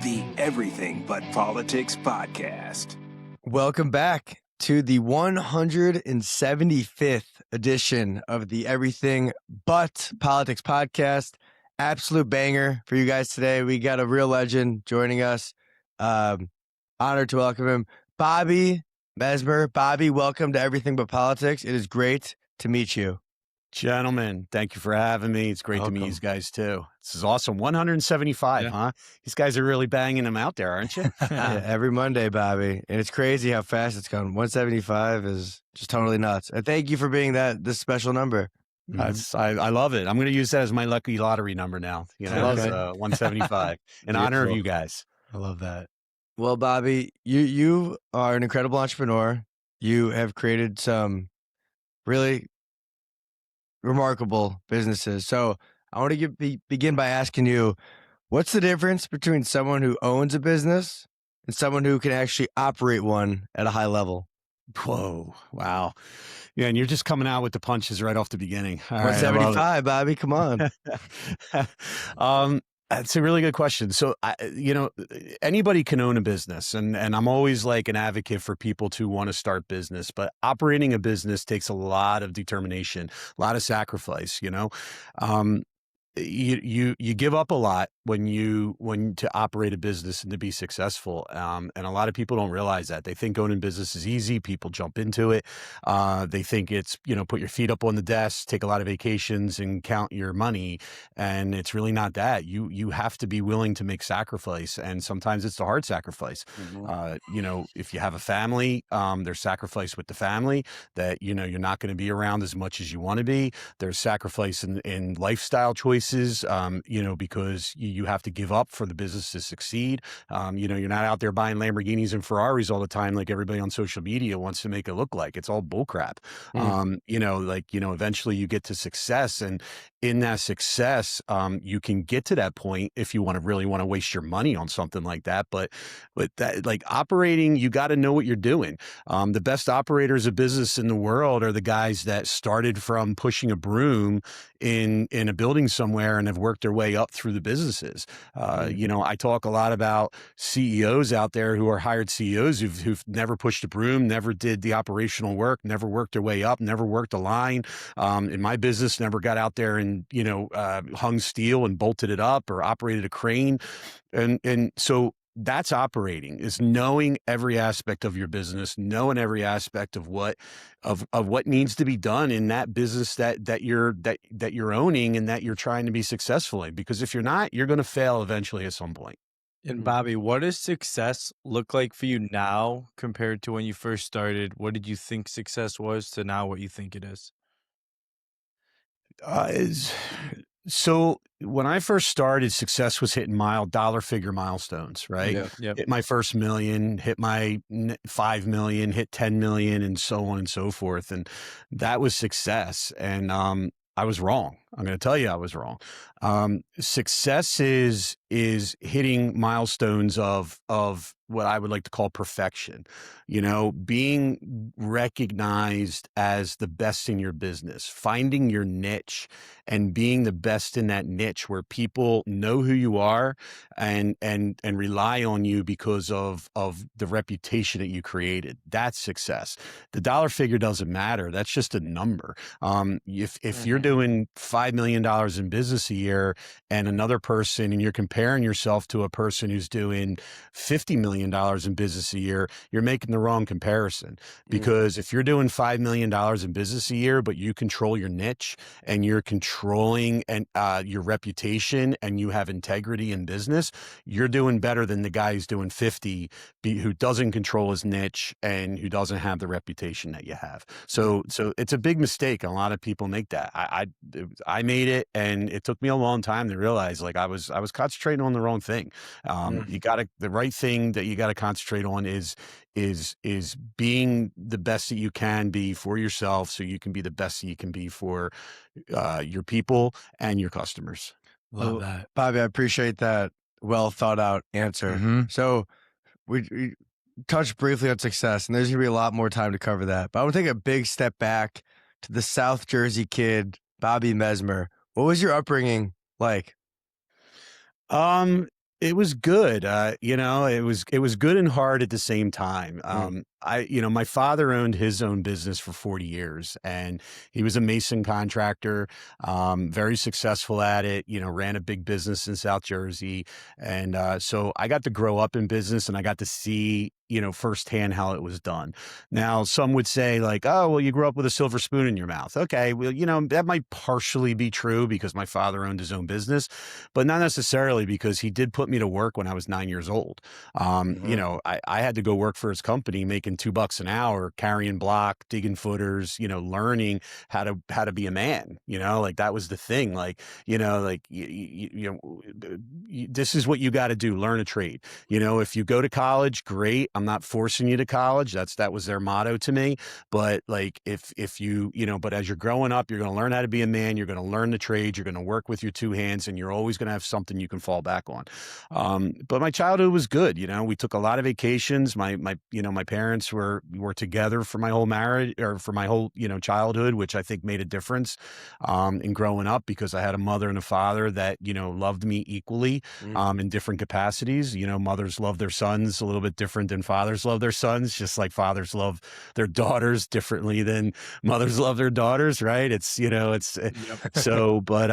the Everything But Politics podcast. Welcome back to the 175th edition of the Everything But Politics podcast. Absolute banger for you guys today. We got a real legend joining us. Honored to welcome him, Bobby Mesmer. Bobby, welcome to Everything But Politics. It is great to meet you. Gentlemen, thank you for having me. It's great to meet you guys too. This is awesome. 175, huh? These guys are really banging them out there, aren't you? Yeah, every Monday, Bobby. And it's crazy how fast it's gone. 175 is just totally nuts. And thank you for being this special number. I love it. I'm going to use that as my lucky lottery number now. You know, 175 in honor of you guys. I love that. Well, Bobby, you are an incredible entrepreneur. You have created some really remarkable businesses. So I want to begin by asking you, what's the difference between someone who owns a business and someone who can actually operate one at a high level? Whoa. Wow. Yeah. And you're just coming out with the punches right off the beginning. 175, Bobby. Come on. That's a really good question. So, anybody can own a business, and I'm always like an advocate for people to want to start business, but operating a business takes a lot of determination, a lot of sacrifice, you give up a lot when to operate a business and to be successful. And a lot of people don't realize that. They think owning business is easy. People jump into it. They think it's, put your feet up on the desk, take a lot of vacations and count your money. And it's really not that. You have to be willing to make sacrifice. And sometimes it's the hard sacrifice. Mm-hmm. If you have a family, there's sacrifice with the family that, you're not going to be around as much as you want to be. There's sacrifice in lifestyle choices. Because you have to give up for the business to succeed. You're not out there buying Lamborghinis and Ferraris all the time like everybody on social media wants to make it look like. It's all bullcrap. Eventually you get to success, and in that success, you can get to that point if you really want to waste your money on something like that. But that, like operating, you got to know what you're doing. The best operators of business in the world are the guys that started from pushing a broom in a building somewhere and have worked their way up through the businesses. I talk a lot about CEOs out there who are hired CEOs who've never pushed a broom, never did the operational work, never worked their way up, never worked a line. In my business, never got out there and, hung steel and bolted it up or operated a crane. And so that's operating, is knowing every aspect of your business, knowing every aspect of what needs to be done in that business that you're owning and that you're trying to be successful in. Because if you're not, you're going to fail eventually at some point. And Bobby, what does success look like for you now compared to when you first started? What did you think success was to now what you think it is? So when I first started, success was hitting dollar figure milestones, right? Yeah. Hit my first million, hit my 5 million, hit 10 million, and so on and so forth. And that was success. And I was wrong. I'm going to tell you I was wrong. Success is hitting milestones of what I would like to call perfection, being recognized as the best in your business, finding your niche and being the best in that niche where people know who you are and rely on you because of the reputation that you created. That's success. The dollar figure doesn't matter. That's just a number. If you're doing $5 million in business a year and another person, and you're comparing yourself to a person who's doing $50 million in business a year, you're making the wrong comparison. Because if you're doing $5 million in business a year, but you control your niche and you're controlling your reputation and you have integrity in business, you're doing better than the guy who's doing 50, who doesn't control his niche and who doesn't have the reputation that you have. So it's a big mistake. A lot of people make that. I made it, and it took me a long time to realize like I was concentrating on the wrong thing. The right thing that you got to concentrate on is being the best that you can be for yourself, so you can be the best that you can be for your people and your customers. Love that. Bobby, I appreciate that well thought out answer. Mm-hmm. So we touched briefly on success, and there's going to be a lot more time to cover that. But I want to take a big step back to the South Jersey kid, Bobby Mesmer. What was your upbringing like? It was good. It was good and hard at the same time. My father owned his own business for 40 years, and he was a mason contractor, very successful at it, ran a big business in South Jersey. And so I got to grow up in business and I got to see, firsthand how it was done. Now, some would say like, oh, well, you grew up with a silver spoon in your mouth. Okay. Well, that might partially be true because my father owned his own business, but not necessarily, because he did put me to work when I was 9 years old. I had to go work for his company, making $2 an hour, carrying block, digging footers, learning how to be a man. Like that was the thing. Like, this is what you got to do: learn a trade. If you go to college, great. I'm not forcing you to college. That was their motto to me. But like, if you, but as you're growing up, you're going to learn how to be a man. You're going to learn the trade. You're going to work with your two hands, and you're always going to have something you can fall back on. But my childhood was good. We took a lot of vacations. My parents were together for my whole marriage, or for my whole, childhood, which I think made a difference, in growing up, because I had a mother and a father that, loved me equally, in different capacities. Mothers love their sons a little bit different than fathers love their sons, just like fathers love their daughters differently than mothers love their daughters. Right. So, but,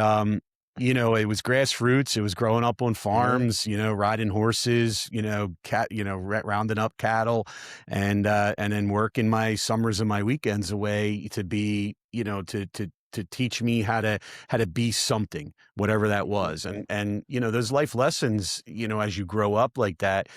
it was grassroots. It was growing up on farms, riding horses, rounding up cattle, and then working my summers and my weekends away to be, to teach me how to be something, whatever that was. And those life lessons, as you grow up like that,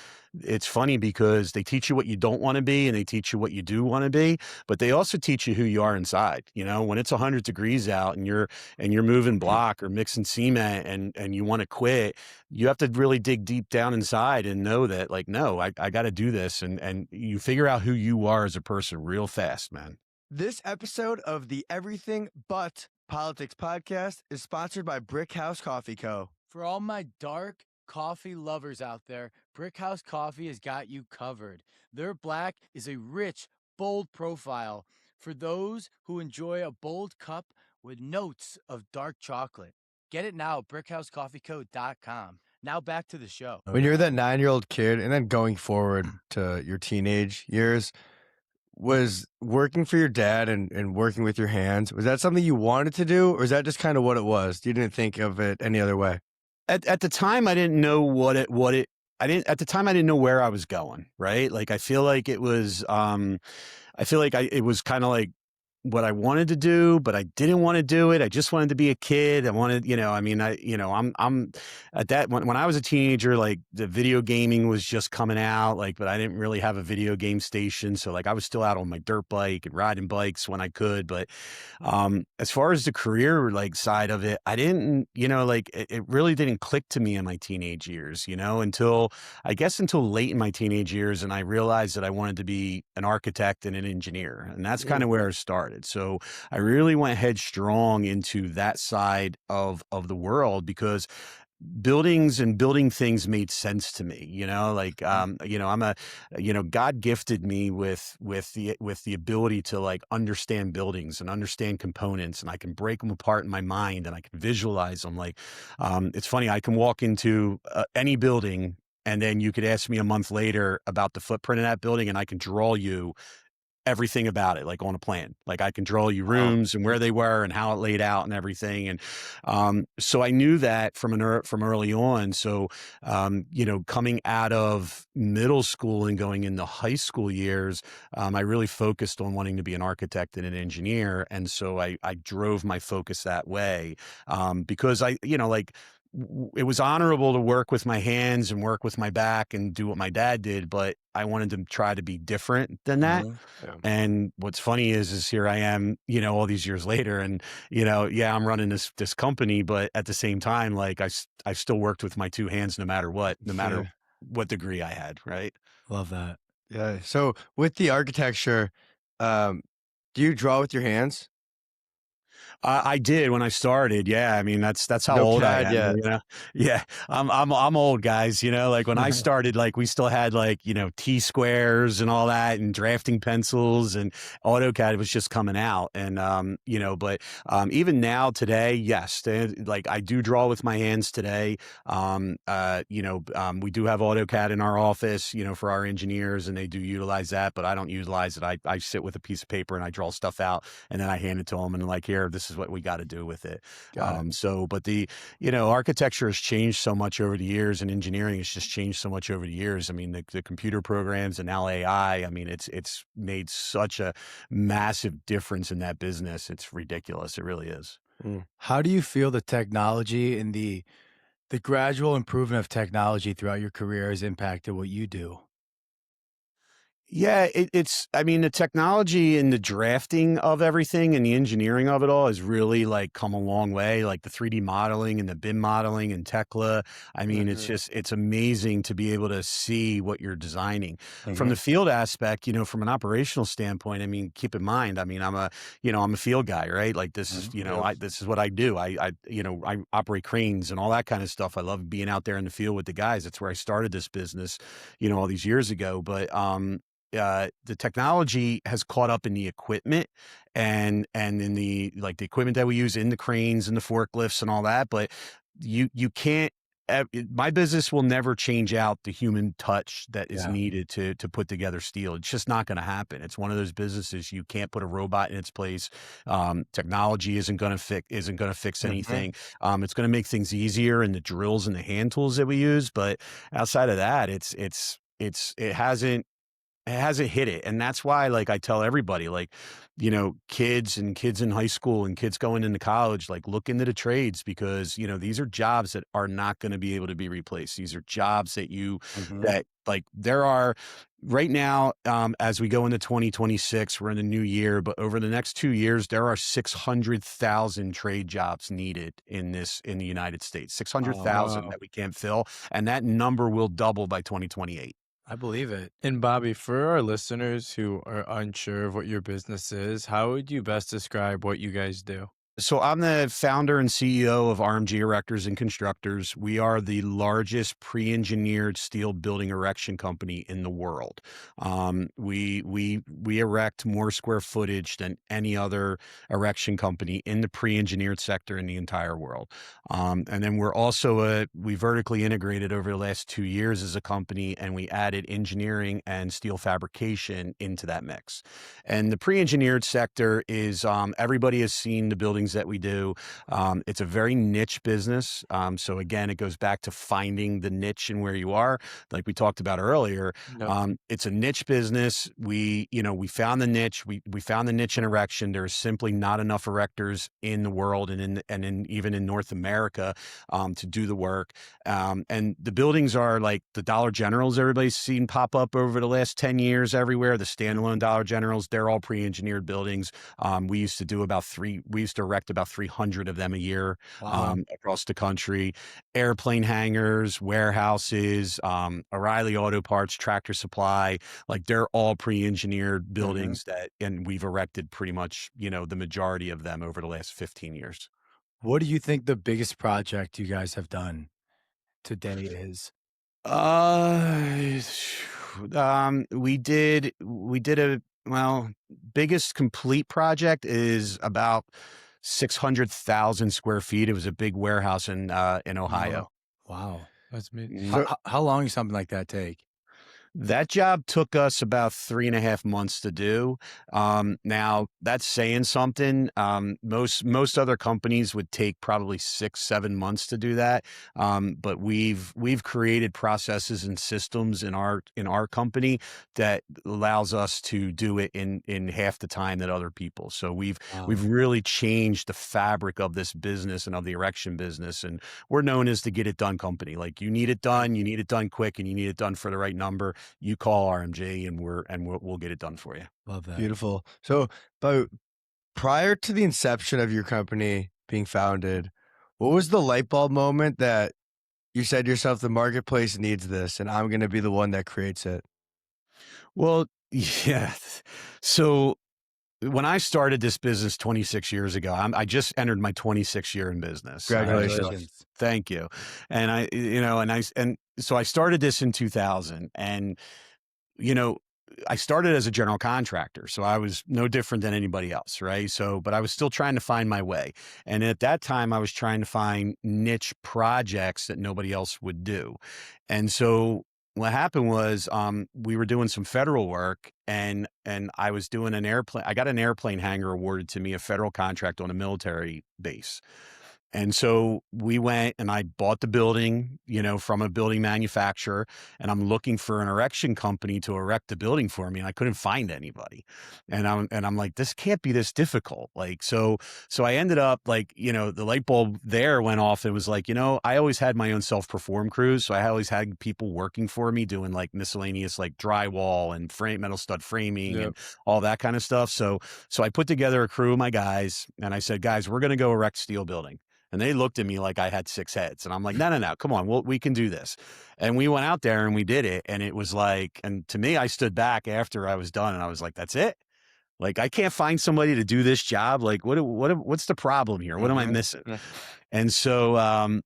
it's funny because they teach you what you don't want to be and they teach you what you do want to be, but they also teach you who you are inside. When it's 100 degrees out and you're moving block or mixing cement and you want to quit, you have to really dig deep down inside and know that, like, no, I got to do this. And you figure out who you are as a person real fast, man. This episode of the Everything But Politics podcast is sponsored by Brick House Coffee Co. For all my dark coffee lovers out there, Brick House Coffee has got you covered. Their black is a rich, bold profile for those who enjoy a bold cup with notes of dark chocolate. Get it now at brickhousecoffeeco.com. Now back to the show. When you're that 9-year-old kid and then going forward to your teenage years, was working for your dad and working with your hands, was that something you wanted to do, or is that just kind of what it was? You didn't think of it any other way? At the time, I didn't know at the time I didn't know where I was going. Right. Like, I feel like it was, it was kind of like what I wanted to do, but I didn't want to do it. I just wanted to be a kid. I wanted, I'm at that when I was a teenager, like the video gaming was just coming out, like, but I didn't really have a video game station. So like I was still out on my dirt bike and riding bikes when I could. But as far as the career like side of it, I didn't, it really didn't click to me in my teenage years, until late in my teenage years. And I realized that I wanted to be an architect and an engineer. And that's kind of where I started. So I really went headstrong into that side of the world because buildings and building things made sense to me. God gifted me with the ability to like understand buildings and understand components, and I can break them apart in my mind and I can visualize them. Like, it's funny, I can walk into any building and then you could ask me a month later about the footprint of that building and I can draw you everything about it, like on a plan. Like I can draw you rooms and where they were and how it laid out and everything. And so I knew that from early on. So, coming out of middle school and going into high school years, I really focused on wanting to be an architect and an engineer. And so I drove my focus that way, because it was honorable to work with my hands and work with my back and do what my dad did, but I wanted to try to be different than that. Yeah. And what's funny is here I am, all these years later, and I'm running this company, but at the same time, like I still worked with my two hands, no matter what degree I had. Right. Love that. Yeah. So with the architecture, do you draw with your hands? I did when I started. Yeah, I mean that's how No old I CAD am. yet. You know, yeah, I'm old, guys. You know, like when I started, like we still had like T squares and all that, and drafting pencils, and AutoCAD was just coming out, and but even now today, yes, like I do draw with my hands today. We do have AutoCAD in our office, for our engineers, and they do utilize that, but I don't utilize it. I sit with a piece of paper and I draw stuff out, and then I hand it to them and like, here, this is what we got to do with it. Got it. But the, architecture has changed so much over the years, and engineering has just changed so much over the years. I mean, the computer programs and now AI, I mean, it's made such a massive difference in that business. It's ridiculous. It really is. How do you feel the technology and the gradual improvement of technology throughout your career has impacted what you do? Yeah, I mean, the technology and the drafting of everything and the engineering of it all has really like come a long way. Like the 3D modeling and the BIM modeling and Tekla. I mean, it's amazing to be able to see what you're designing from the field aspect, from an operational standpoint. I mean, keep in mind, I mean, I'm a field guy, right? Like this is, this is what I do. I operate cranes and all that kind of stuff. I love being out there in the field with the guys. That's where I started this business, all these years ago. But, the technology has caught up in the equipment and in the equipment that we use in the cranes and the forklifts and all that. But you can't. My business will never change out the human touch that is needed to put together steel. It's just not going to happen. It's one of those businesses you can't put a robot in its place. Technology isn't going to fix anything. It's going to make things easier in the drills and the hand tools that we use, but outside of that, it hasn't hit it. And that's why, like, I tell everybody, like, kids in high school and kids going into college, like, look into the trades, because, these are jobs that are not going to be able to be replaced. These are jobs that that like there are right now, as we go into 2026, we're in the new year, but over the next 2 years, there are 600,000 trade jobs needed in the United States, 600,000 wow. that we can't fill. And that number will double by 2028. I believe it. And Bobby, for our listeners who are unsure of what your business is, how would you best describe what you guys do? So I'm the founder and CEO of RMG Erectors and Constructors. We are the largest pre-engineered steel building erection company in the world. We erect more square footage than any other erection company in the pre-engineered sector in the entire world. And then we're also we vertically integrated over the last 2 years as a company, and we added engineering and steel fabrication into that mix. And the pre-engineered sector is everybody has seen the buildings that we do. It's a very niche business. So again, it goes back to finding the niche and where you are, like we talked about earlier. It's a niche business. We found the niche. We found the niche in erection. There's simply not enough erectors in the world and even in North America to do the work. And the buildings are like the Dollar Generals everybody's seen pop up over the last 10 years everywhere. The standalone Dollar Generals, they're all pre-engineered buildings. We used to erect about 300 of them a year across the country. Airplane hangars, warehouses, O'Reilly Auto Parts, Tractor Supply, like they're all pre-engineered buildings and we've erected pretty much, the majority of them over the last 15 years. What do you think the biggest project you guys have done today is? Biggest complete project is about 600,000 square feet. It was a big warehouse in Ohio. Wow. That's me. How long does something like that take? That job took us about 3.5 months to do. Now that's saying something. Most other companies would take probably 6-7 months to do that. But we've created processes and systems in our company that allows us to do it in half the time that other people. So we've really changed the fabric of this business and of the erection business. And we're known as the get it done company. Like you need it done quick, and you need it done for the right number. You call RMG and we'll get it done for you. Love that. Beautiful. So, but prior to the inception of your company being founded, what was the light bulb moment that you said to yourself, the marketplace needs this, and I'm going to be the one that creates it? Well, yeah. So when I started this business 26 years ago, I just entered my 26th year in business. Congratulations. Thank you. And and so I started this in 2000, and I started as a general contractor, so I was no different than anybody else, right? So, but I was still trying to find my way. And at that time, I was trying to find niche projects that nobody else would do. And so what happened was, we were doing some federal work, and I was doing an airplane. I got an airplane hangar awarded to me, a federal contract on a military base. And so we went and I bought the building, from a building manufacturer, and I'm looking for an erection company to erect the building for me. And I couldn't find anybody. And I'm like, this can't be this difficult. Like, so I ended up like, the light bulb there went off. It was like, I always had my own self-perform crews. So I always had people working for me doing like miscellaneous, like drywall and metal stud framing and all that kind of stuff. So I put together a crew of my guys, and I said, guys, we're going to go erect steel building. And they looked at me like I had 6 heads. And I'm like, no, come on. We can do this. And we went out there and we did it. And it was like, and to me, I stood back after I was done and I was like, that's it. Like, I can't find somebody to do this job. Like, what's the problem here? What am I missing? And so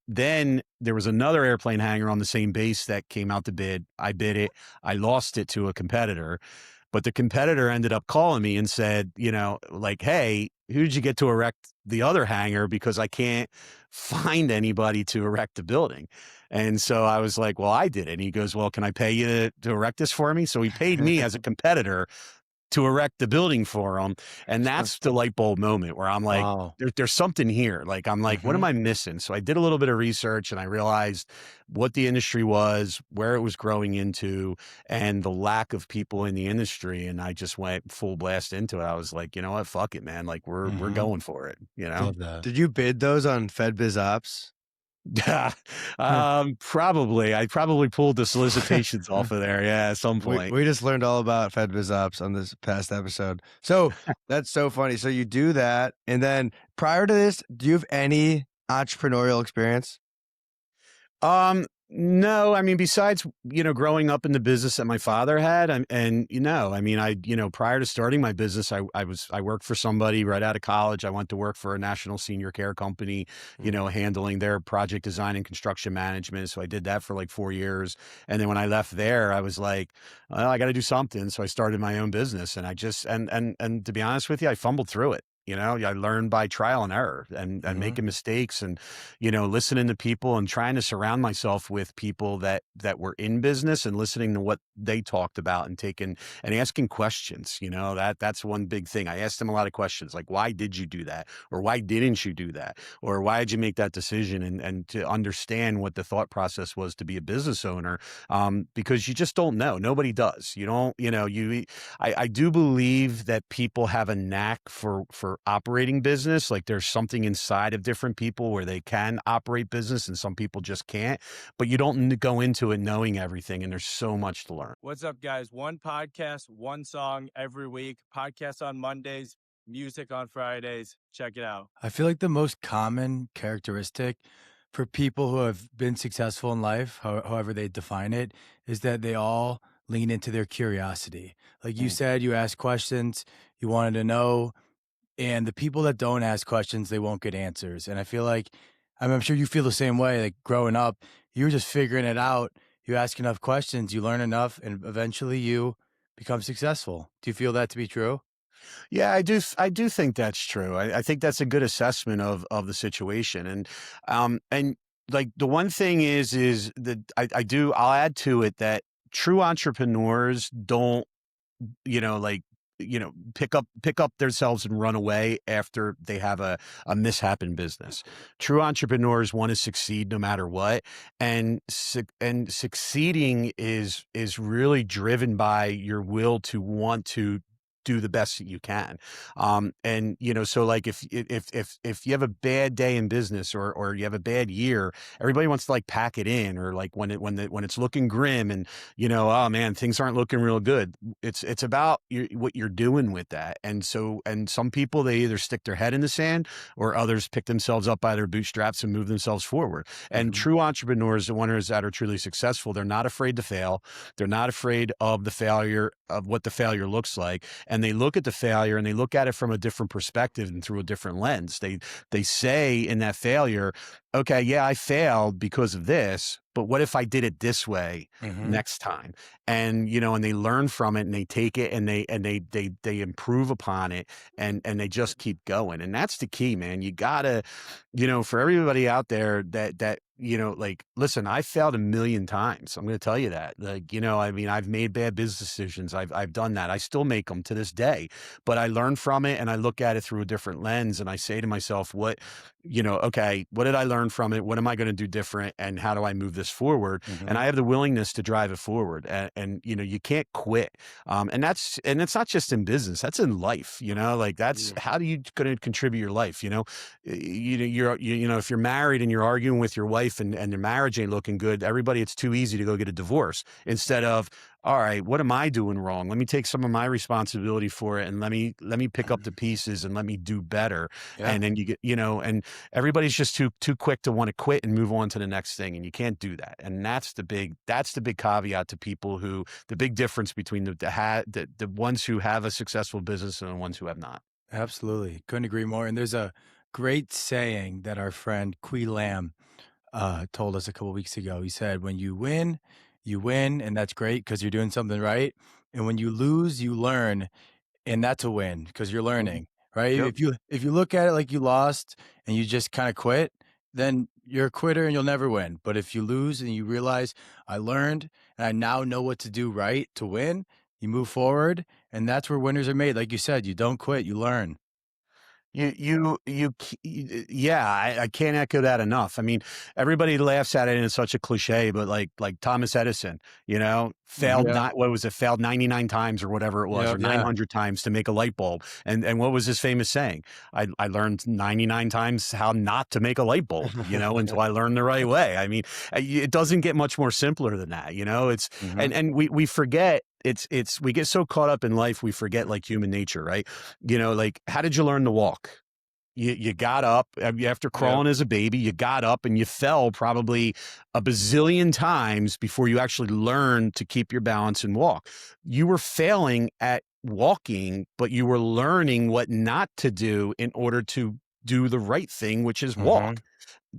then there was another airplane hangar on the same base that came out to bid. I bid it. I lost it to a competitor. But the competitor ended up calling me and said, like, hey, who did you get to erect the other hangar? Because I can't find anybody to erect the building. And so I was like, well, I did it. And he goes, well, can I pay you to erect this for me? So he paid me as a competitor to erect the building for them. And that's the light bulb moment where I'm like, Wow. there's something here. Like, I'm like, what am I missing? So I did a little bit of research and I realized what the industry was, where it was growing into, and the lack of people in the industry. And I just went full blast into it. I was like, you know what? Fuck it, man. Like, we're going for it, Love that. Did you bid those on FedBiz Ops? Probably. I probably pulled the solicitations off of there. Yeah, at some point. We just learned all about FedBiz Ops on this past episode. So that's so funny. So you do that, and then prior to this, do you have any entrepreneurial experience? No, I mean, besides, growing up in the business that my father had, prior to starting my business, I worked for somebody right out of college. I went to work for a national senior care company, handling their project design and construction management. So I did that for like 4 years. And then when I left there, I was like, well, I got to do something. So I started my own business, and I just, and to be honest with you, I fumbled through it. I learned by trial and error and making mistakes and, listening to people and trying to surround myself with people that were in business and listening to what they talked about and asking questions. That's one big thing. I asked them a lot of questions like, why did you do that? Or why didn't you do that? Or why did you make that decision? And to understand what the thought process was to be a business owner, because you just don't know. Nobody does. I do believe that people have a knack for operating business. Like, there's something inside of different people where they can operate business and some people just can't, but you don't go into it knowing everything, and there's so much to learn. What's up, guys? One podcast, one song every week. Podcast on Mondays, music on Fridays. Check it out. I feel like the most common characteristic for people who have been successful in life, however they define it, is that they all lean into their curiosity. Like you said, you ask questions, you wanted to know. And the people that don't ask questions, they won't get answers. And I feel like, I'm sure you feel the same way. Like, growing up, you were just figuring it out. You ask enough questions, you learn enough, and eventually you become successful. Do you feel that to be true? Yeah, I do think that's true. I think that's a good assessment of the situation. And like, the one thing is that I'll add to it that true entrepreneurs don't, pick up themselves and run away after they have a mishap in business. True entrepreneurs want to succeed no matter what. And succeeding is really driven by your will to want to do the best that you can. So like, if you have a bad day in business or you have a bad year, everybody wants to like pack it in, or like when it's looking grim and, oh man, things aren't looking real good. It's about what you're doing with that. And some people, they either stick their head in the sand, or others pick themselves up by their bootstraps and move themselves forward. And true entrepreneurs, the ones that are truly successful, they're not afraid to fail. They're not afraid of the failure, of what the failure looks like. and they look at the failure and they look at it from a different perspective and through a different lens. They say in that failure, okay, yeah, I failed because of this, but what if I did it this way next time? And, and they learn from it and they take it and they improve upon it and they just keep going. And that's the key, man. You gotta, for everybody out there that, like, listen, I failed 1,000,000 times. I'm going to tell you that. Like, I mean, I've made bad business decisions. I've done that. I still make them to this day, but I learn from it and I look at it through a different lens. And I say to myself, okay, what did I learn from it? What am I going to do different? And how do I move this forward? And I have the willingness to drive it forward. And you can't quit. And it's not just in business, that's in life, like that's how do you going to contribute your life? If you're married and you're arguing with your wife and their marriage ain't looking good, everybody, it's too easy to go get a divorce instead of, all right, what am I doing wrong? Let me take some of my responsibility for it and let me pick up the pieces and let me do better. Yeah. And then you get, and everybody's just too quick to want to quit and move on to the next thing. And you can't do that. And that's the big caveat to people the big difference between the ones who have a successful business and the ones who have not. Absolutely. Couldn't agree more. And there's a great saying that our friend Kui Lam told us a couple weeks ago. He said, when you win, and that's great because you're doing something right. And when you lose, you learn, and that's a win because you're learning, right? Yep. If you look at it like you lost and you just kind of quit, then you're a quitter and you'll never win. But if you lose and you realize, I learned and I now know what to do right to win, you move forward, and that's where winners are made. Like you said, you don't quit, you learn. Yeah, I can't echo that enough. I mean, everybody laughs at it and it's such a cliche, but like Thomas Edison, failed failed 99 times or whatever it was, or 900 times to make a light bulb. And what was his famous saying? I learned 99 times how not to make a light bulb, until I learned the right way. I mean, it doesn't get much more simpler than that, it's, and we forget, we get so caught up in life, we forget like human nature, right? Like, how did you learn to walk? You got up after crawling as a baby, you got up and you fell probably a bazillion times before you actually learned to keep your balance and walk. You were failing at walking, but you were learning what not to do in order to do the right thing, which is walk.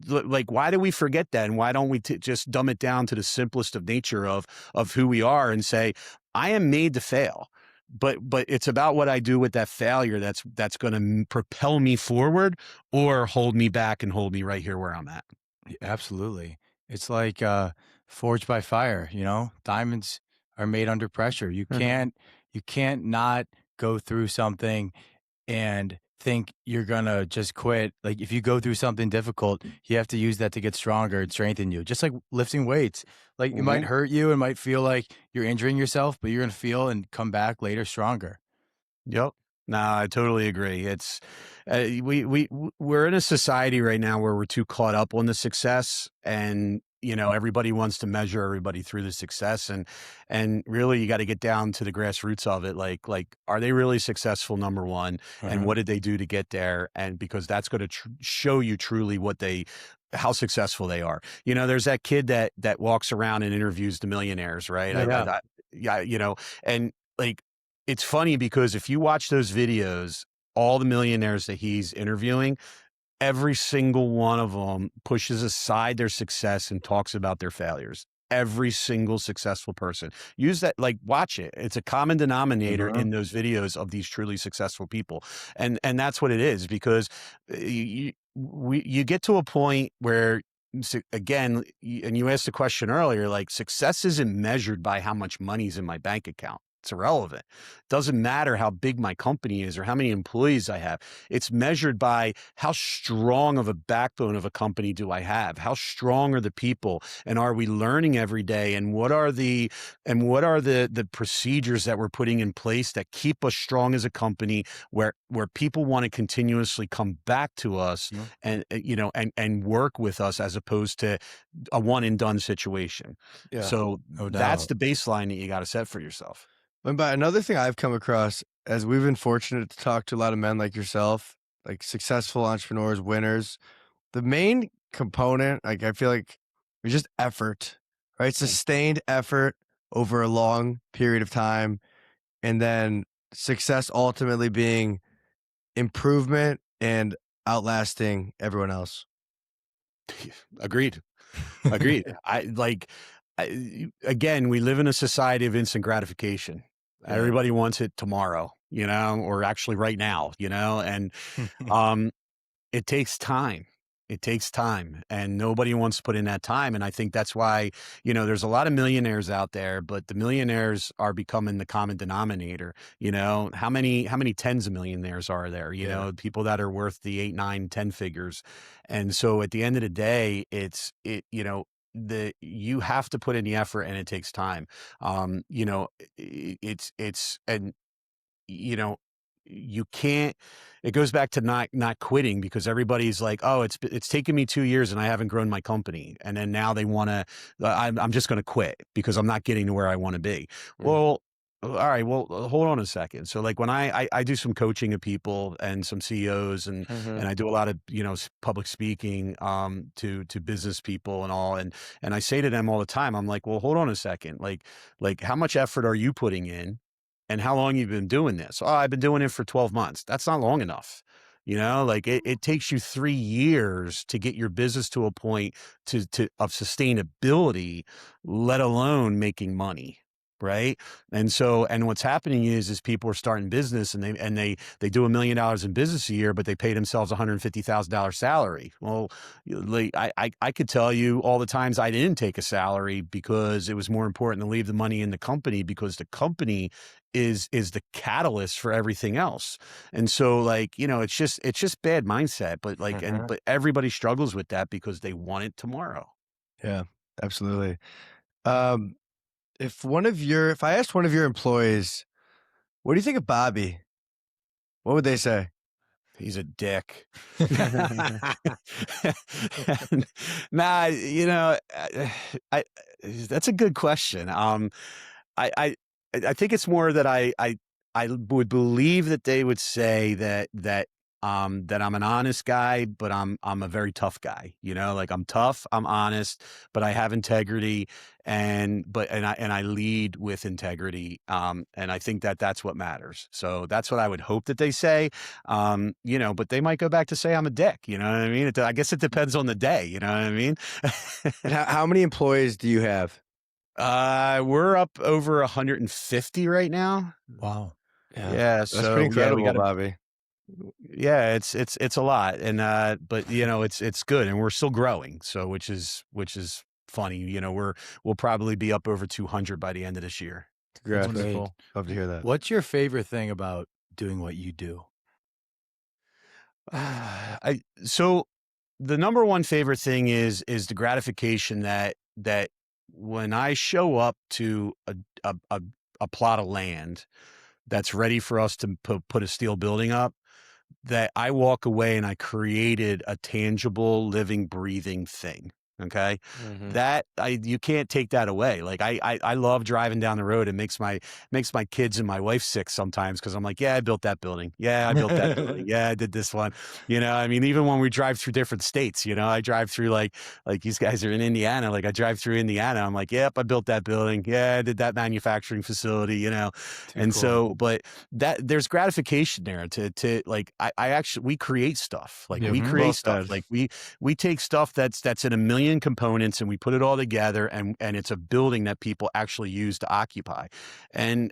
Like, why do we forget that? And why don't we just dumb it down to the simplest of nature of who we are and say, I am made to fail, but it's about what I do with that failure that's going to propel me forward or hold me back and hold me right here where I'm at. Absolutely. It's like forged by fire, diamonds are made under pressure. You can't not go through something and think you're gonna just quit. Like, if you go through something difficult, you have to use that to get stronger and strengthen you. Just like lifting weights. Like, it might hurt you and might feel like you're injuring yourself, but you're gonna feel and come back later stronger. Yep. No, I totally agree. It's we're in a society right now where we're too caught up on the success, and everybody wants to measure everybody through the success, and really you got to get down to the grassroots of it. Like are they really successful, number one, and what did they do to get there? And because that's going to show you truly how successful they are. There's that kid that walks around and interviews the millionaires, right? And like, it's funny because if you watch those videos, all the millionaires that he's interviewing, every single one of them pushes aside their success and talks about their failures. Every single successful person. Use that, like, watch it. It's a common denominator in those videos of these truly successful people. And that's what it is, because you get to a point where, again, and you asked the question earlier, like, success isn't measured by how much money's in my bank account. It's irrelevant. It doesn't matter how big my company is or how many employees I have. It's measured by how strong of a backbone of a company do I have? How strong are the people? And are we learning every day? And what are the procedures that we're putting in place that keep us strong as a company, where people want to continuously come back to us and work with us, as opposed to a one and done situation. Yeah, so that's the baseline that you got to set for yourself. But another thing I've come across, as we've been fortunate to talk to a lot of men like yourself, like successful entrepreneurs, winners, the main component, like, I feel like, is just effort, right? Sustained effort over a long period of time. And then success ultimately being improvement and outlasting everyone else. Agreed. Agreed. Again, we live in a society of instant gratification. Yeah. Everybody wants it tomorrow, or actually right now, and um, it takes time. It takes time, and nobody wants to put in that time. And I think that's why, there's a lot of millionaires out there, but the millionaires are becoming the common denominator. How many tens of millionaires are there? People that are worth the 8, 9, 10 figures. And so at the end of the day, you have to put in the effort, and it takes time. And you know, you can't, it goes back to not quitting, because everybody's like, oh, it's taken me 2 years and I haven't grown my company. And then now they want to, I'm just going to quit because I'm not getting to where I want to be. Well, all right, well, hold on a second. So like when I do some coaching of people and some CEOs, and I do a lot of, public speaking, to business people and all. And I say to them all the time, I'm like, well, hold on a second. Like how much effort are you putting in? And how long you've been doing this? Oh, I've been doing it for 12 months. That's not long enough. Like it takes you 3 years to get your business to a point of sustainability, let alone making money. Right. And what's happening is people are starting business, and they do $1 million in business a year, but they pay themselves $150,000 salary. Well, like I could tell you all the times I didn't take a salary because it was more important to leave the money in the company, because the company is the catalyst for everything else. And so like, it's just bad mindset, but like, but everybody struggles with that because they want it tomorrow. Yeah, absolutely. If I asked one of your employees, what do you think of Bobby? What would they say? He's a dick. Nah, that's a good question. I think it's more that I would believe that they would say that I'm an honest guy, but I'm a very tough guy. Like I'm tough, I'm honest, but I have integrity, and I lead with integrity. And I think that that's what matters. So that's what I would hope that they say. But they might go back to say I'm a dick. You know what I mean? I guess it depends on the day. You know what I mean? And how many employees do you have? We're up over 150 right now. Wow. Yeah, That's so pretty incredible, we got Bobby. yeah, it's a lot, and but it's good, and we're still growing. So which is funny. We'll probably be up over 200 by the end of this year. Congrats. Wonderful. Love to hear that. What's your favorite thing about doing what you do? So the number one favorite thing is the gratification that when I show up to a plot of land that's ready for us to put a steel building up, that I walk away and I created a tangible, living, breathing thing. Okay. That you can't take that away. Like I love driving down the road. It makes my kids and my wife sick sometimes, because I'm like, yeah, I built that building. Yeah, I built that building. Yeah, I did this one. I mean, even when we drive through different states, I drive through like these guys are in Indiana. Like I drive through Indiana. I'm like, yep, I built that building. Yeah, I did that manufacturing facility, and cool. so, but that there's gratification there to like, I actually, we create stuff. Like we create Well stuff. said. Like we take stuff that's in a million components, and we put it all together, and it's a building that people actually use to occupy. And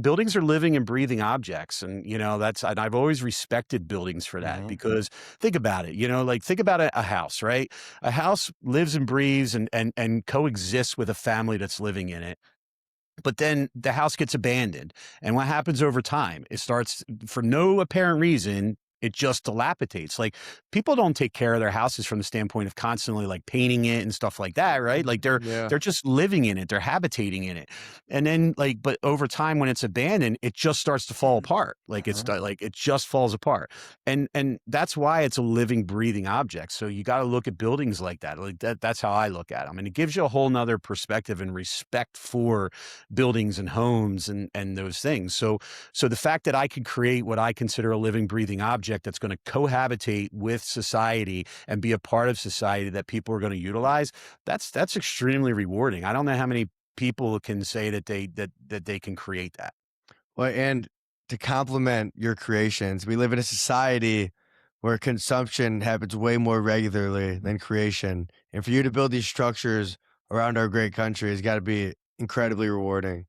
buildings are living and breathing objects. And and I've always respected buildings for that, because think about it, like think about a house, right? A house lives and breathes and coexists with a family that's living in it. But then the house gets abandoned. And what happens over time? It starts, for no apparent reason, it just dilapidates. Like people don't take care of their houses from the standpoint of constantly like painting it and stuff like that, right? Like they're just living in it, they're habitating in it. And then but over time, when it's abandoned, it just starts to fall apart. Like it's like it just falls apart. And that's why it's a living, breathing object. So you got to look at buildings like that. Like that's how I look at them. And it gives you a whole nother perspective and respect for buildings and homes and those things. So the fact that I could create what I consider a living, breathing object that's going to cohabitate with society and be a part of society that people are going to utilize, that's extremely rewarding. I don't know how many people can say that they can create that. Well, and to complement your creations, we live in a society where consumption happens way more regularly than creation. And for you to build these structures around our great country has got to be incredibly rewarding.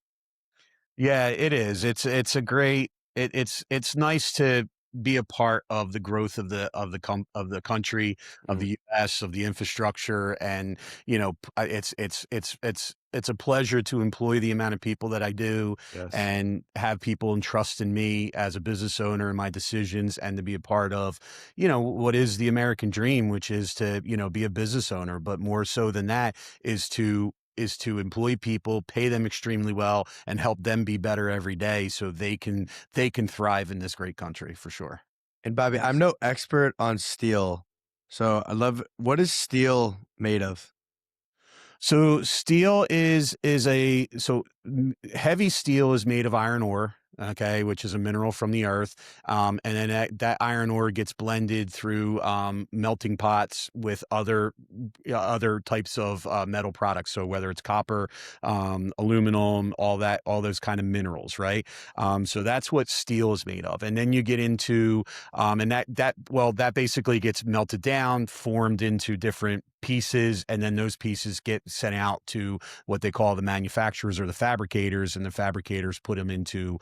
Yeah, it is. It's a great it's nice to be a part of the growth of of the country, of Mm, the US, of the infrastructure, and it's a pleasure to employ the amount of people that I do yes. and have people entrust in me as a business owner and my decisions, and to be a part of, what is the American dream, which is to, be a business owner, but more so than that is to employ people, pay them extremely well, and help them be better every day so they can thrive in this great country for sure. And Bobby, I'm no expert on steel. So I love, what is steel made of? So steel is a so heavy steel is made of iron ore, okay, which is a mineral from the earth, and then that iron ore gets blended through melting pots with other types of metal products. So whether it's copper, aluminum, all those kind of minerals, right? So that's what steel is made of, and then you get into and that basically gets melted down, formed into different pieces, and then those pieces get sent out to what they call the manufacturers or the fabricators, and the fabricators put them into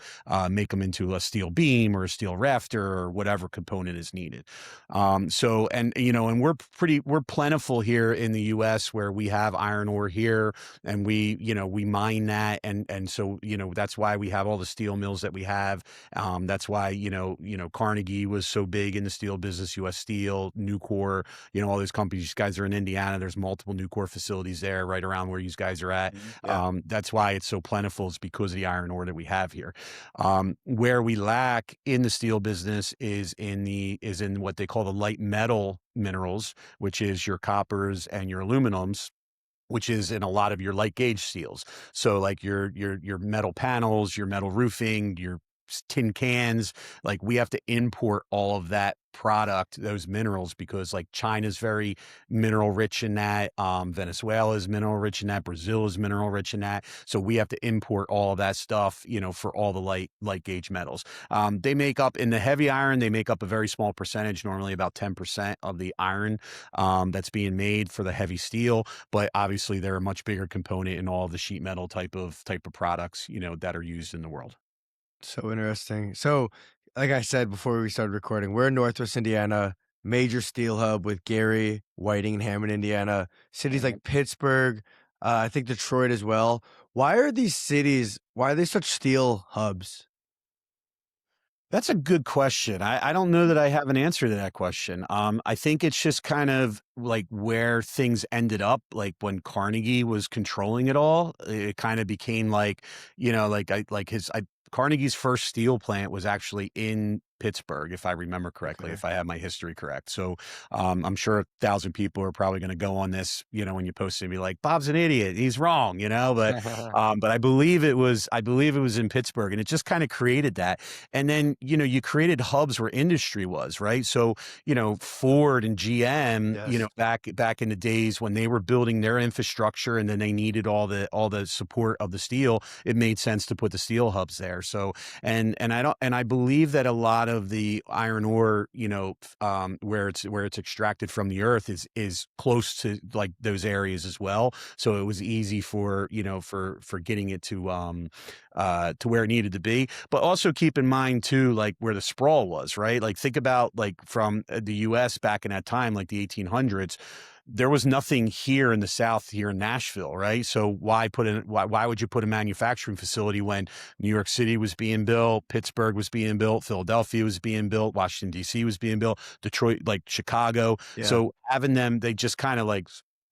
make them into a steel beam or a steel rafter or whatever component is needed. And we're plentiful here in the U.S. where we have iron ore here, and we mine that, and so that's why we have all the steel mills that we have. That's why Carnegie was so big in the steel business, U.S. Steel, Nucor, all those companies. You guys are in Indiana. There's multiple Nucor facilities there right around where you guys are at. Yeah. That's why it's so plentiful, is because of the iron ore that we have here. Where we lack in the steel business is in what they call the light metal minerals, which is your coppers and your aluminums, which is in a lot of your light gauge steels. So like your metal panels, your metal roofing, your tin cans, like we have to import all of that product, those minerals, because like China's very mineral rich in that. Venezuela is mineral rich in that. Brazil is mineral rich in that. So we have to import all of that stuff, for all the light gauge metals. They make up in the heavy iron, they make up a very small percentage, normally about 10% of the iron that's being made for the heavy steel. But obviously they're a much bigger component in all of the sheet metal type of products, that are used in the world. So interesting. So, like I said before we started recording, we're in Northwest Indiana, major steel hub with Gary, Whiting, and Hammond, Indiana. Cities like Pittsburgh, I think Detroit as well. Why are these cities, why are they such steel hubs? That's a good question. I don't know that I have an answer to that question. I think it's just kind of like where things ended up. Like when Carnegie was controlling it all, it kind of became like, Carnegie's first steel plant was actually in Pittsburgh, if I remember correctly, Okay. if I have my history correct. So I'm sure 1,000 people are probably going to go on this, when you post it and be like, Bob's an idiot, he's wrong, but I believe it was in Pittsburgh, and it just kind of created that. And then, you created hubs where industry was, right? So, Ford and GM, Yes. back in the days when they were building their infrastructure, and then they needed all the support of the steel, it made sense to put the steel hubs there. So, and I believe that a lot of the iron ore, where it's extracted from the earth is close to like those areas as well. So it was easy for, for getting it to where it needed to be. But also keep in mind too, like where the sprawl was, right? Like think about like from the US back in that time, like the 1800s, there was nothing here in the South, here in Nashville, right? So why would you put a manufacturing facility when New York City was being built, Pittsburgh was being built, Philadelphia was being built, Washington, D.C. was being built, Detroit, like Chicago. Yeah. So having them, they just kind of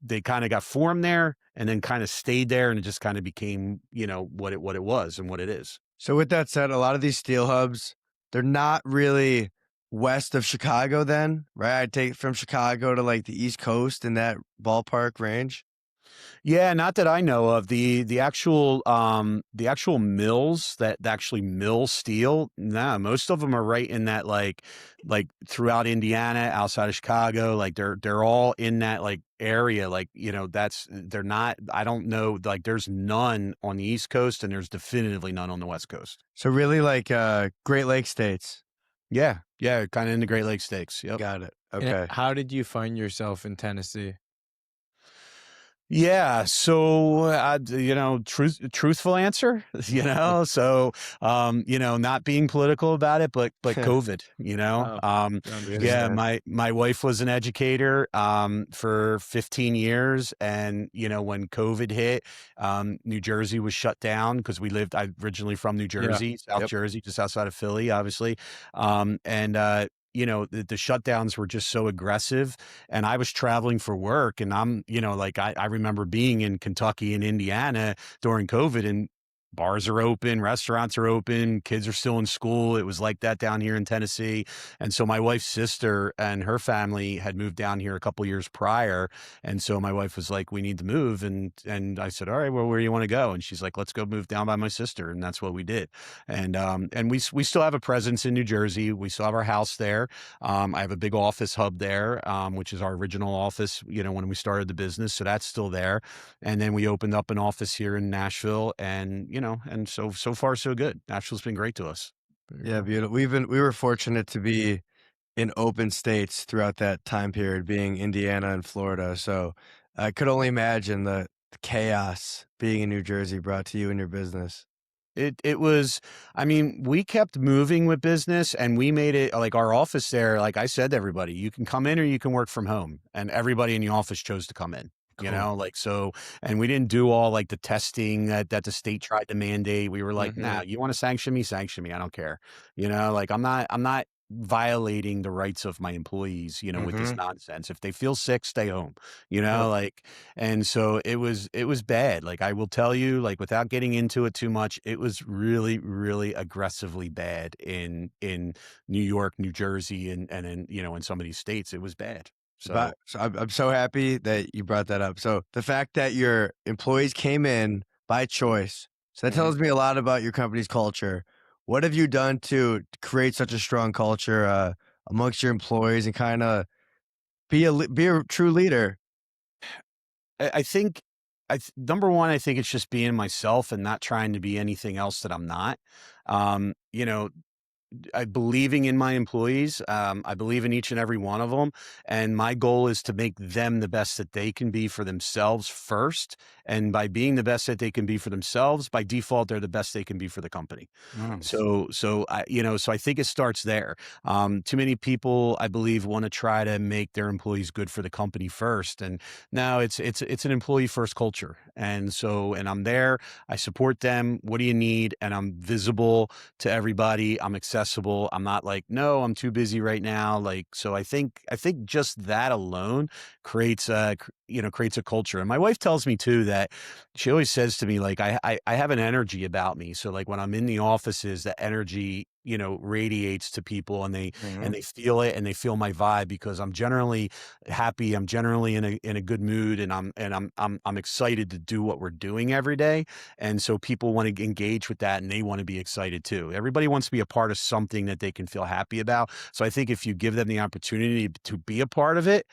they kind of got formed there and then kind of stayed there, and it just kind of became, what it was and what it is. So with that said, a lot of these steel hubs, they're not really west of Chicago then, right? I take from Chicago to like the East Coast in that ballpark range. Yeah, not that I know of. The actual mills that actually mill steel, nah, most of them are right in that like throughout Indiana, outside of Chicago, like they're all in that like area. Like, they're not, I don't know, like there's none on the East Coast and there's definitively none on the West Coast. So really like Great Lakes states. Yeah, yeah, kind of in the Great Lakes states. Yep. Got it. And Okay. how did you find yourself in Tennessee? Yeah. So, truthful answer, so, not being political about it, but COVID, Oh, yeah, understand. my wife was an educator, for 15 years. And, when COVID hit, New Jersey was shut down because I'm originally from New Jersey, South Yep. Jersey, just outside of Philly, obviously. The shutdowns were just so aggressive, and I was traveling for work, and I'm, like I remember being in Kentucky and Indiana during COVID, and bars are open, restaurants are open, kids are still in school. It was like that down here in Tennessee. And so my wife's sister and her family had moved down here a couple years prior. And so my wife was like, we need to move. And I said, all right, well, where do you want to go? And she's like, let's go move down by my sister. And that's what we did. And we still have a presence in New Jersey. We still have our house there. I have a big office hub there, which is our original office, when we started the business. So that's still there. And then we opened up an office here in Nashville, and and so far so good. Nashville's been great to us. Yeah, beautiful. We were fortunate to be in open states throughout that time period, being Indiana and Florida. So I could only imagine the chaos being in New Jersey brought to you and your business. It was, I mean, we kept moving with business, and we made it like our office there. Like I said to everybody, you can come in or you can work from home, and everybody in the office chose to come in. So, and we didn't do all like the testing that the state tried to mandate. We were like, nah, you want to sanction me? I don't care. Like I'm not violating the rights of my employees, with this nonsense. If they feel sick, stay home, like, and so it was bad. Like I will tell you, like without getting into it too much, it was really, really aggressively bad in New York, New Jersey, and in, in some of these states, it was bad. So I'm so happy that you brought that up. So the fact that your employees came in by choice, so that tells me a lot about your company's culture. What have you done to create such a strong culture amongst your employees and kind of be a true leader? I think, number one, I think it's just being myself and not trying to be anything else that I'm not. Um, you know, I believing in my employees. I believe in each and every one of them. And my goal is to make them the best that they can be for themselves first. And by being the best that they can be for themselves, by default, they're the best they can be for the company. Nice. So I think it starts there. Too many people, I believe, want to try to make their employees good for the company first. And now it's an employee first culture. And I'm there, I support them. What do you need? And I'm visible to everybody. I'm accessible. I'm not like, no, I'm too busy right now. Like, so I think just that alone creates a culture. And my wife tells me too that she always says to me, like, I have an energy about me. So like when I'm in the offices, the energy, radiates to people, and they feel it, and they feel my vibe, because I'm generally happy. I'm generally in a good mood, and I'm excited to do what we're doing every day. And so people want to engage with that, and they want to be excited too. Everybody wants to be a part of something that they can feel happy about. So I think if you give them the opportunity to be a part of it,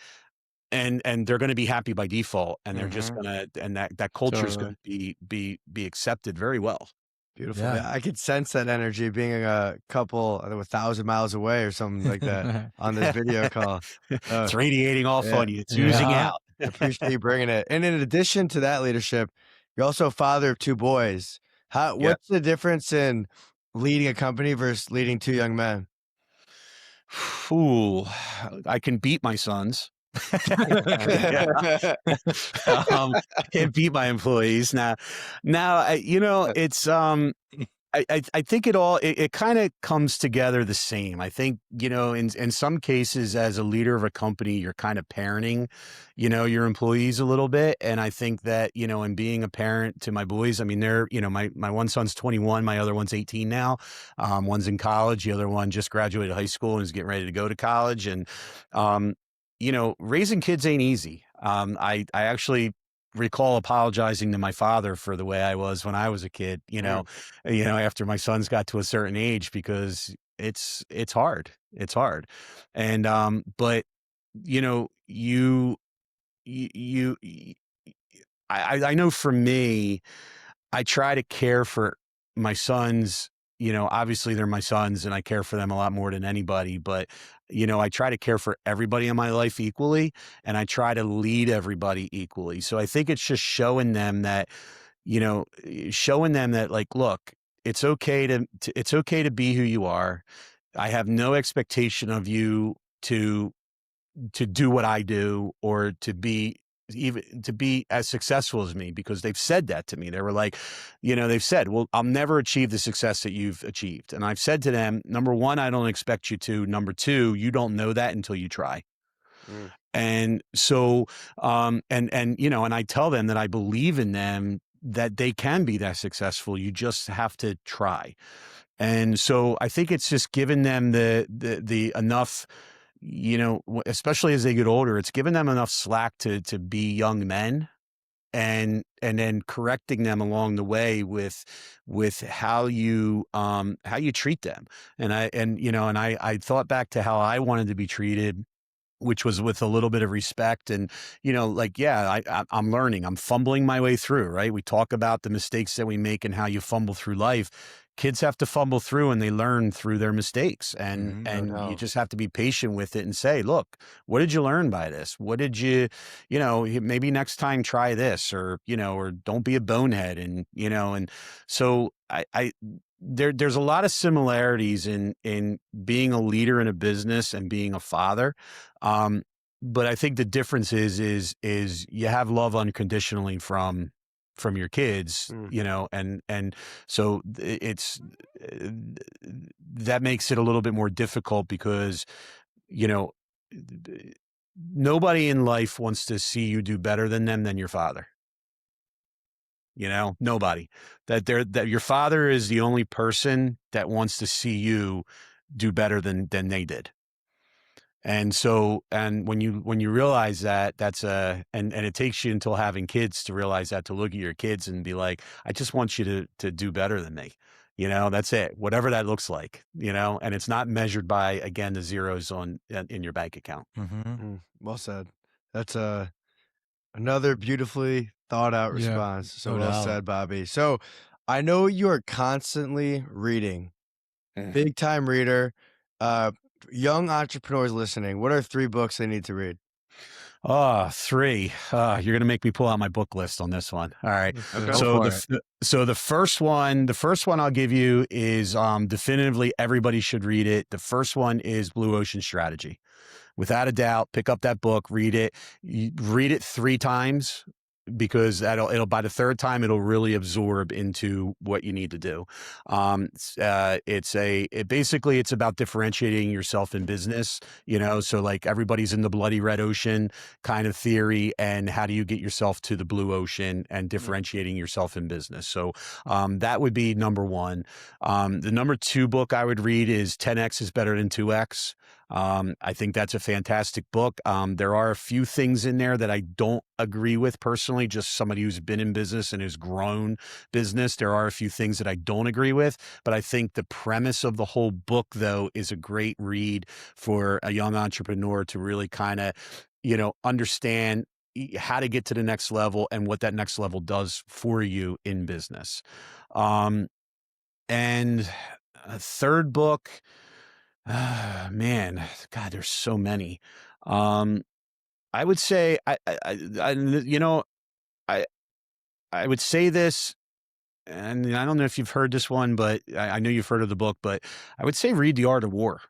and they're going to be happy by default, and they're just gonna, and that culture is going to be accepted very well. Beautiful. Yeah. Yeah, I could sense that energy being a couple, 1,000 miles away or something like that on this video call. It's radiating off yeah. on you. It's oozing Yeah. out. I appreciate you bringing it. And in addition to that leadership, you're also a father of 2 boys. What's the difference in leading a company versus leading 2 young men? Ooh, I can beat my sons. I can't beat my employees now. It's I think it kind of comes together the same. I think, in some cases, as a leader of a company, you're kind of parenting, your employees a little bit. And I think that, in being a parent to my boys, I mean, they're, my one son's 21, my other one's 18 now. One's in college. The other one just graduated high school and is getting ready to go to college. And, raising kids ain't easy. I actually recall apologizing to my father for the way I was when I was a kid, after my sons got to a certain age, because it's hard. It's hard. And, but you know, you I know for me, I try to care for my sons. Obviously they're my sons and I care for them a lot more than anybody, but I try to care for everybody in my life equally, and I try to lead everybody equally. So I think it's just showing them that, like, look, it's okay it's okay to be who you are. I have no expectation of you to do what I do, or to be as successful as me, because they've said that to me. They were like, they've said, well, I'll never achieve the success that you've achieved. And I've said to them, number one, I don't expect you to. Number two, you don't know that until you try. And so, and I tell them that I believe in them, that they can be that successful. You just have to try. And so I think it's just giving them the enough, especially as they get older, it's giving them enough slack to be young men, and then correcting them along the way with how you treat them. And I thought back to how I wanted to be treated, which was with a little bit of respect. And, I'm learning, I'm fumbling my way through, right? We talk about the mistakes that we make and how you fumble through life. Kids have to fumble through, and they learn through their mistakes. And you just have to be patient with it and say, look, what did you learn by this? What did you, maybe next time try this, or don't be a bonehead. And so there's a lot of similarities in being a leader in a business and being a father. But I think the difference is you have love unconditionally from your kids, and so it's that makes it a little bit more difficult, because, nobody in life wants to see you do better than your father. Nobody. That your father is the only person that wants to see you do better than they did. And so, and when you realize that, and it takes you until having kids to realize that, to look at your kids and be like, I just want you to do better than me. That's it, whatever that looks like, and it's not measured by, again, the zeros in your bank account. Well said. That's another beautifully thought out response. So no well doubt. said, Bobby. So I know you are constantly reading, big time reader. Young entrepreneurs listening, what are 3 books they need to read? 3. You're going to make me pull out my book list on this one. All right. Okay. So the first one I'll give you is, definitively everybody should read it. The first one is Blue Ocean Strategy. Without a doubt, pick up that book, read it. Read it 3 times, because it'll by the 3rd time it'll really absorb into what you need to do. Basically it's about differentiating yourself in business, so like everybody's in the bloody red ocean kind of theory, and how do you get yourself to the blue ocean and differentiating yourself in business. So that would be number 1. The number 2 book I would read is 10X is Better Than 2X. I think that's a fantastic book. There are a few things in there that I don't agree with personally, just somebody who's been in business and has grown business. There are a few things that I don't agree with, but I think the premise of the whole book, though, is a great read for a young entrepreneur to really kind of, understand how to get to the next level and what that next level does for you in business. And a 3rd book, man, God, there's so many. I would say, I would say this, and I don't know if you've heard this one, but I know you've heard of the book, but I would say read The Art of War.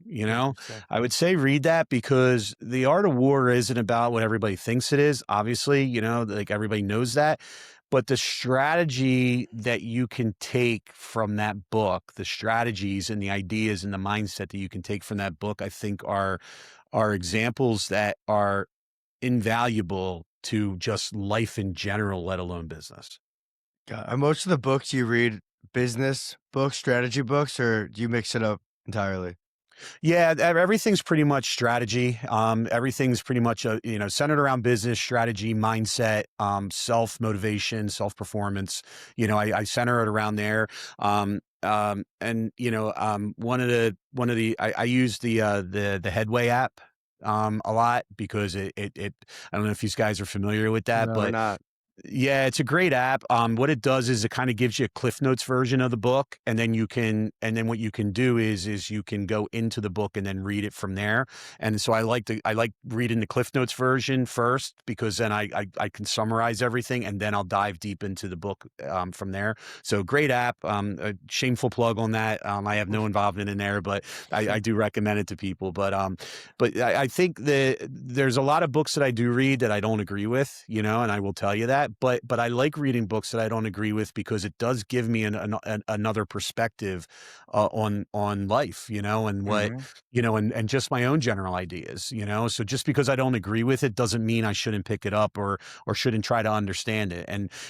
I would say read that, because The Art of War isn't about what everybody thinks it is. Obviously, like everybody knows that. But the strategy that you can take from that book, the strategies and the ideas and the mindset that you can take from that book, I think are examples that are invaluable to just life in general, let alone business. Are most of the books you read business books, strategy books, or do you mix it up entirely? Yeah, everything's pretty much strategy. Everything's pretty much centered around business strategy, mindset, self motivation, self performance. I center it around there. And I use the Headway app a lot because it I don't know if you guys are familiar with that, No, we're but not. yeah, it's a great app. What it does is it kind of gives you a Cliff Notes version of the book, and then what you can do is you can go into the book and then read it from there. And so I like reading the Cliff Notes version first because then I can summarize everything, and then I'll dive deep into the book from there. So great app. A shameful plug on that. I have no involvement in there, but I do recommend it to people. But I think that there's a lot of books that I do read that I don't agree with, and I will tell you that. But I like reading books that I don't agree with because it does give me another perspective on life, and what and just my own general ideas, So just because I don't agree with it doesn't mean I shouldn't pick it up or shouldn't try to understand it.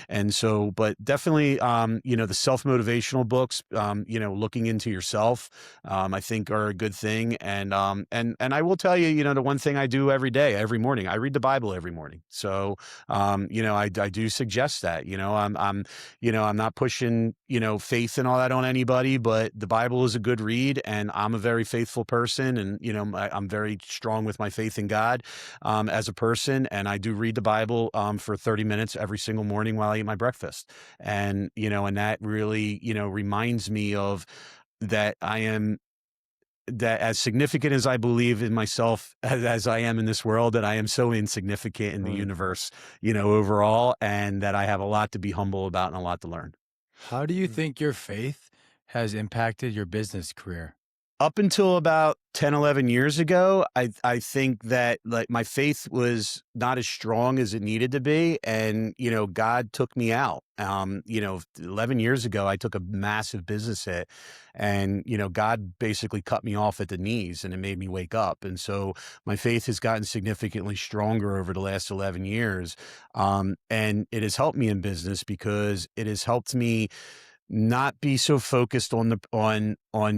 And so, but definitely, the self motivational books, looking into yourself, I think are a good thing. And I will tell you, the one thing I do every day, every morning, I read the Bible every morning. So, I do suggest that, I'm not pushing, faith and all that on anybody, but the Bible is a good read, and I'm a very faithful person, and, I'm very strong with my faith in God, as a person. And I do read the Bible, for 30 minutes every single morning while I eat my breakfast. And, and that really, reminds me of that that as significant as I believe in myself as I am in this world, that I am so insignificant in the universe, overall, and that I have a lot to be humble about and a lot to learn. How do you think your faith has impacted your business career? Up until about 10, 11 years ago, I think that like my faith was not as strong as it needed to be. And, God took me out. 11 years ago, I took a massive business hit, and, God basically cut me off at the knees, and it made me wake up. And so my faith has gotten significantly stronger over the last 11 years. And it has helped me in business because it has helped me not be so focused on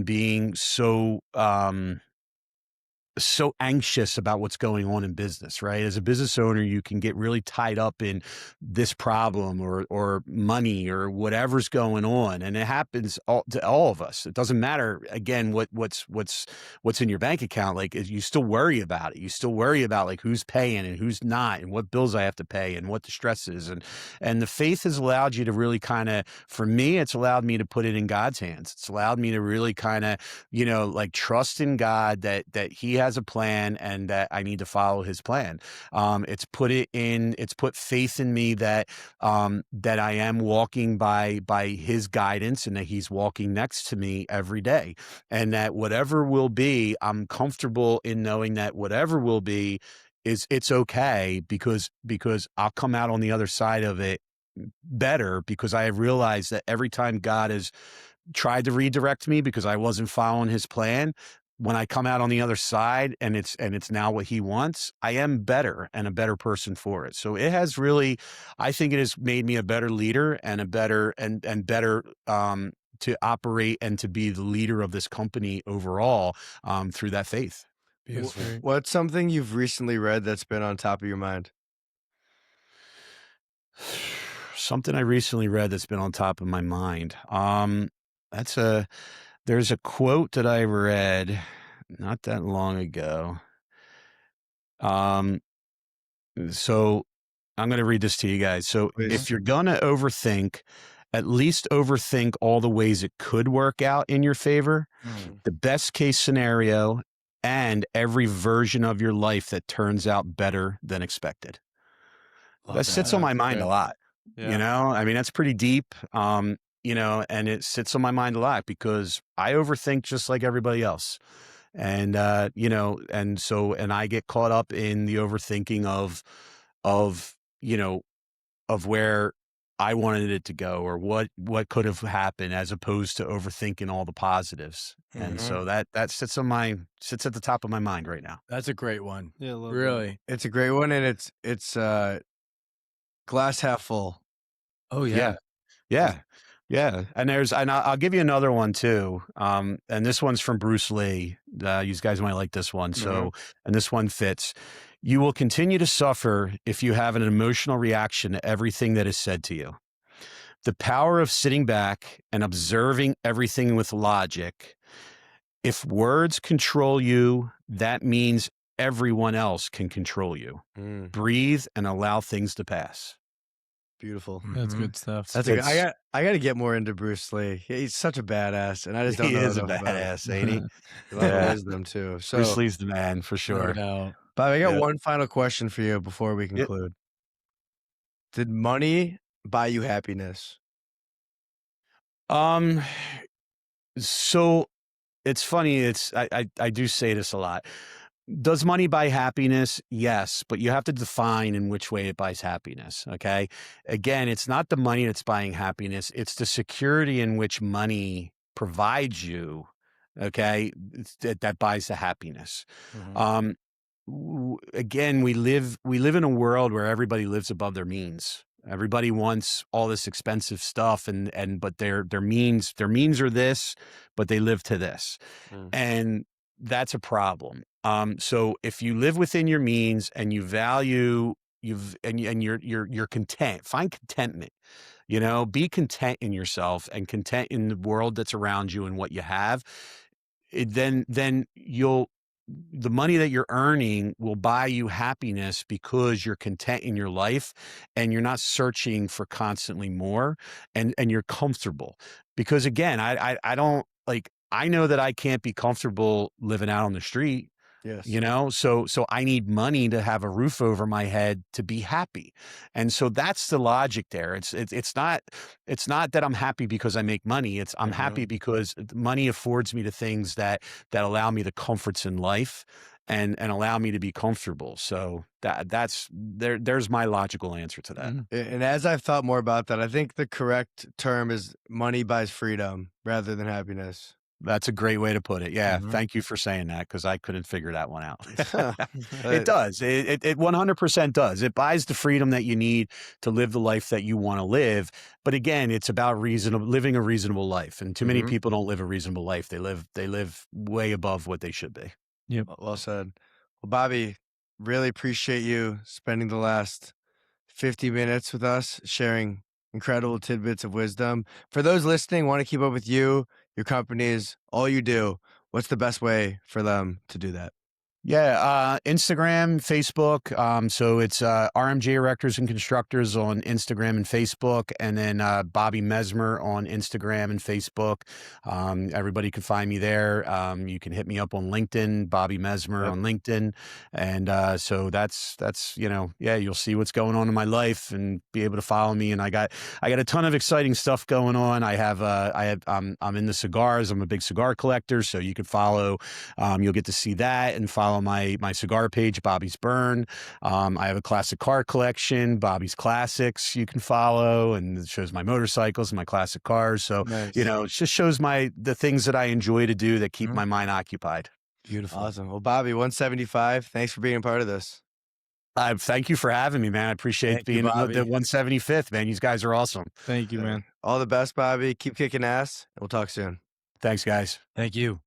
being so anxious about what's going on in business, right? As a business owner, you can get really tied up in this problem or money or whatever's going on. And it happens to all of us. It doesn't matter, again, what's in your bank account. Like, you still worry about it. You still worry about like who's paying and who's not, and what bills I have to pay and what the stress is. And the faith has allowed you to really for me, it's allowed me to put it in God's hands. It's allowed me to really like trust in God that He has a plan and that I need to follow His plan. It's put faith in me that I am walking by His guidance, and that He's walking next to me every day, and that whatever will be, I'm comfortable in knowing that whatever will be it's okay, because I'll come out on the other side of it better, because I have realized that every time God has tried to redirect me because I wasn't following His plan, when I come out on the other side and it's now what He wants, I am better and a better person for it. So it has really, I think it has made me a better leader and a better and better to operate and to be the leader of this company overall, through that faith. What's something you've recently read that's been on top of your mind? Something I recently read that's been on top of my mind. There's a quote that I read not that long ago. So I'm going to read this to you guys. So Please. if you're going to overthink, at least overthink all the ways it could work out in your favor, the best case scenario, and every version of your life that turns out better than expected. That sits on my mind a lot. I mean, that's pretty deep. And it sits on my mind a lot because I overthink just like everybody else. And, and I get caught up in the overthinking of where I wanted it to go, or what could have happened, as opposed to overthinking all the positives. And so that sits at the top of my mind right now. That's a great one. Yeah, I love that. Really. It's a great one, and it's glass half full. Oh, yeah. Yeah. Yeah, and I'll give you another one too. And this one's from Bruce Lee. You guys might like this one. So, and this one fits. You will continue to suffer if you have an emotional reaction to everything that is said to you. The power of sitting back and observing everything with logic. If words control you, that means everyone else can control you. Breathe and allow things to pass. Beautiful. That's good stuff. That's I got to get more into Bruce Lee. He's such a badass, and I just don't know. He is a enough about him. badass, ain't he? A lot of wisdom too. So, Bruce Lee's the man for No sure. doubt. Bob, I got Yeah. one final question for you before we conclude. Did money buy you happiness? So it's funny. I do say this a lot. Does money buy happiness? Yes, but you have to define in which way it buys happiness. Okay. Again, it's not the money that's buying happiness. It's the security in which money provides you. Okay. That buys the happiness. Again, we live in a world where everybody lives above their means. Everybody wants all this expensive stuff but their means are this, but they live to this. And that's a problem. So if you live within your means and you value you're content, find contentment, be content in yourself and content in the world that's around you and what you have. Then the money that you're earning will buy you happiness because you're content in your life and you're not searching for constantly more and you're comfortable. Because again, I don't I know that I can't be comfortable living out on the street. Yes. So I need money to have a roof over my head to be happy. And so that's the logic there. It's not that I'm happy because I make money. I'm happy because money affords me the things that allow me the comforts in life and allow me to be comfortable. So there's my logical answer to that. And as I've thought more about that, I think the correct term is money buys freedom rather than happiness. That's a great way to put it. Yeah. Thank you for saying that because I couldn't figure that one out. It does. It 100% does. It buys the freedom that you need to live the life that you want to live. But again, it's about living a reasonable life. And too many people don't live a reasonable life. They live way above what they should be. Yep. Well said. Well, Bobby, really appreciate you spending the last 50 minutes with us, sharing incredible tidbits of wisdom. For those listening, want to keep up with you, your companies, all you do, what's the best way for them to do that? Yeah, Instagram, Facebook. So it's RMJ Erectors and Constructors on Instagram and Facebook, and then Bobby Mesmer on Instagram and Facebook. Everybody can find me there. You can hit me up on LinkedIn, Bobby Mesmer on LinkedIn, and so that's you'll see what's going on in my life and be able to follow me. And I got a ton of exciting stuff going on. I'm in the cigars. I'm a big cigar collector, so you can follow. You'll get to see that and follow my cigar page, Bobby's Burn. I have a classic car collection, Bobby's Classics, you can follow, and it shows my motorcycles and my classic cars. So, Nice. it just shows the things that I enjoy to do that keep my mind occupied. Beautiful. Awesome. Well, Bobby, 175, thanks for being a part of this. Thank you for having me, man. I appreciate being the 175th, man. You guys are awesome. Thank you, man. All the best, Bobby. Keep kicking ass, and we'll talk soon. Thanks, guys. Thank you.